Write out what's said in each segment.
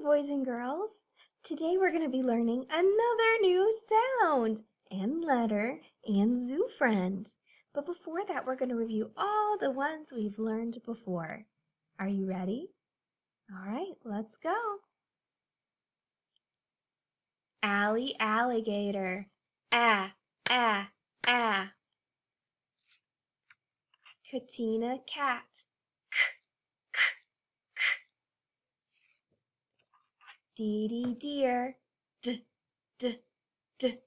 boys and girls. Today we're going to be learning another new sound and letter and zoo friend. But before that, we're going to review all the ones we've learned before. Are you ready? All right, let's go. Allie, alligator. Ah, ah, ah. Katina, cat. Dee dee, deer. D, d, d.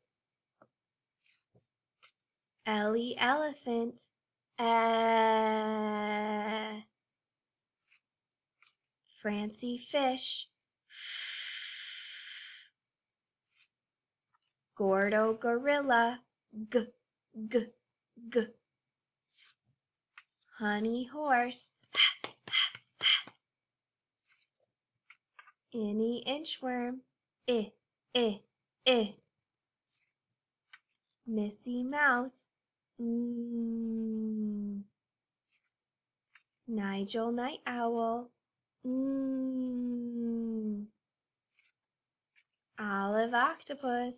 Ellie, elephant. Francie, fish. Gordo, gorilla. G, g, g. Honey, horse. Innie, inchworm. I, I, I. Missy, mouse. Nigel, night owl. Olive, octopus.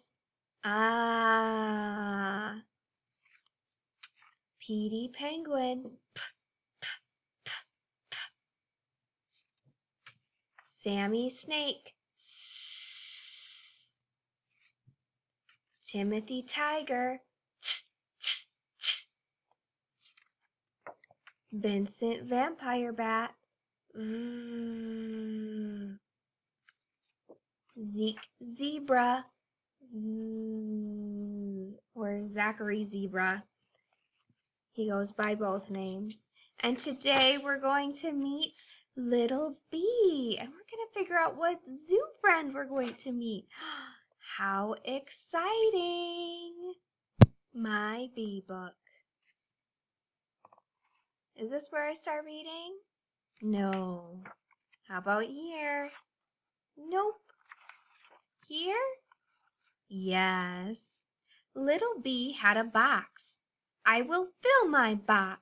Ah. Petey, penguin. P, p, p, p. Sammy, snake. S. Timothy, tiger. T, t, t. Vincent, vampire bat. Zeke, zebra. Or Zachary, zebra. He goes by both names. And today we're going to meet Little Bee. And we're going to figure out what zoo friend we're going to meet. How exciting! My bee book. Is this where I start reading? No. How about here? Nope. Here? Yes. Little Bee had a box. I will fill my box.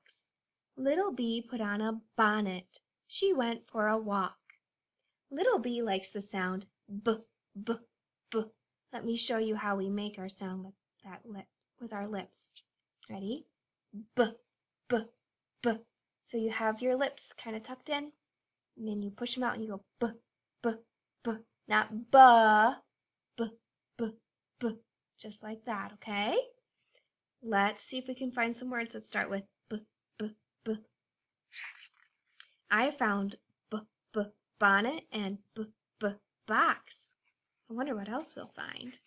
Little Bee put on a bonnet. She went for a walk. Little Bee likes the sound b, b, b. Let me show you how we make our sound with that with our lips. Ready? B, b, b. So you have your lips kind of tucked in, and then you push them out and you go b, b, b. Not ba, b, b, b. Just like that, okay? Let's see if we can find some words that start with b, b, b. I found b, b, bonnet and b, b, box. I wonder what else we'll find.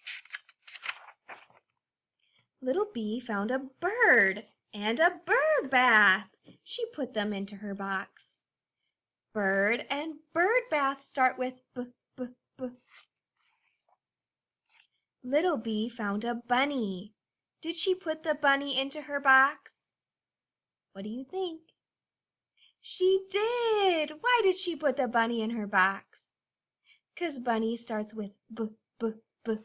Little Bee found a bird and a bird bath. She put them into her box. Bird and bird bath start with b, b, b. Little Bee found a bunny. Did she put the bunny into her box? What do you think? She did. Why did she put the bunny in her box? 'Cause bunny starts with b, b, b.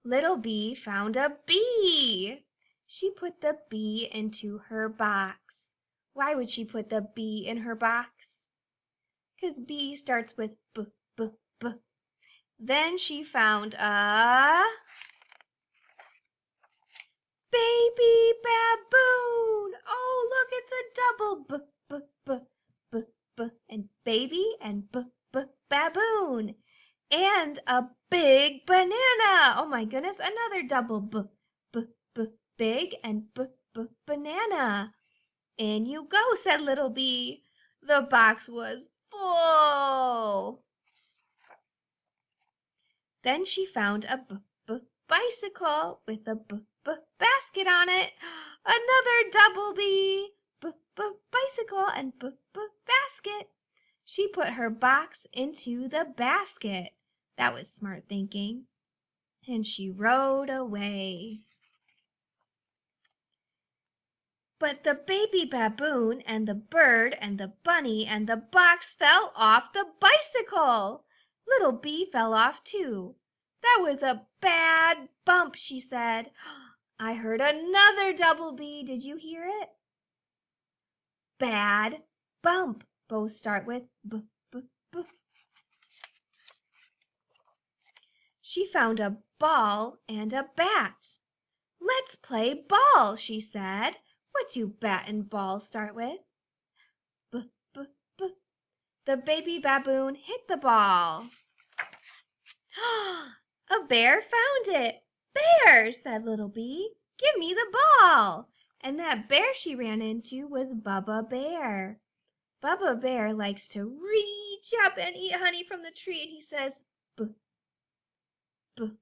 Little Bee found a bee. She put the bee into her box. Why would she put the bee in her box? 'Cause bee starts with b, b, b. Then she found a baby baboon. Oh, look, it's a double b, b, b, b, b. And baby and b, b, baboon. And a big banana. Oh my goodness, another double b, b, b, big and b, b, banana. In you go, said Little Bee. The box was full. Then she found a b, b, bicycle with a b, b, basket on it. Another double B, b, b, bicycle and b, b, basket. She put her box into the basket. That was smart thinking. And she rode away. But the baby baboon and the bird and the bunny and the box fell off the bicycle. Little Bee fell off too. That was a bad bump, she said. I heard another double B. Did you hear it? Bad bump. Both start with b, b, b. She found a ball and a bat. "Let's play ball," she said. "What do bat and ball start with?" B, b, b. The baby baboon hit the ball. "A bear found it." "Bear," said Little Bee, "give me the ball." And that bear she ran into was Bubba Bear. Bubba Bear likes to reach up and eat honey from the tree, and he says, "B, b,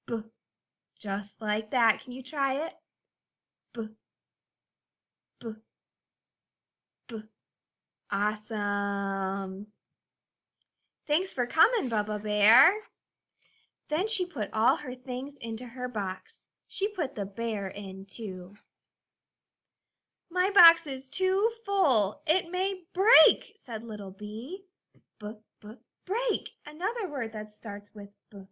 b," just like that. Can you try it? B, b, b. Awesome. Thanks for coming, Bubba Bear. Then she put all her things into her box. She put the bear in too. "My box is too full. It may break," said Little Bee. Break, another word that starts with b.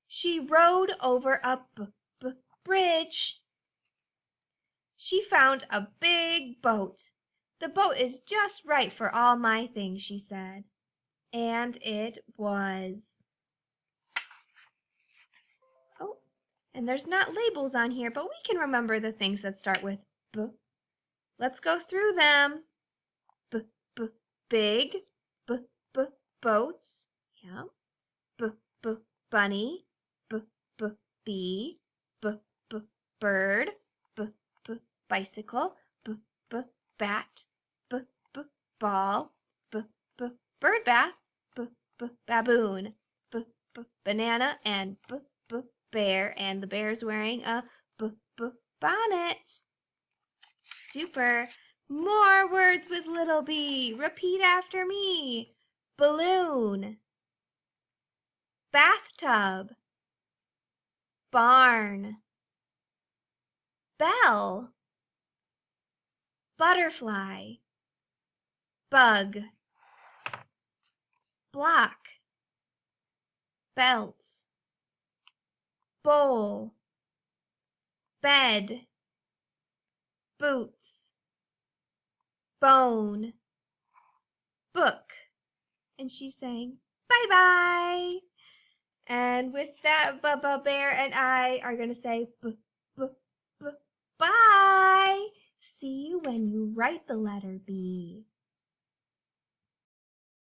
She rode over a bridge. She found a big boat. "The boat is just right for all my things," she said. And it was. Oh, and there's not labels on here, but we can remember the things that start with b. Let's go through them. Big, boats, yeah. Bunny, bee, bird, bicycle, bat, ball, bird bath, baboon, banana, and bear, and the bear's wearing a bonnet. Super. More words with Little Bee. Repeat after me. Balloon, bathtub, barn, bell, butterfly, bug, block, belt, bowl, bed, boots, bone, book. And she sang, "Bye-bye." And with that, Bubba Bear and I are going to say bye. See you when you write the letter B.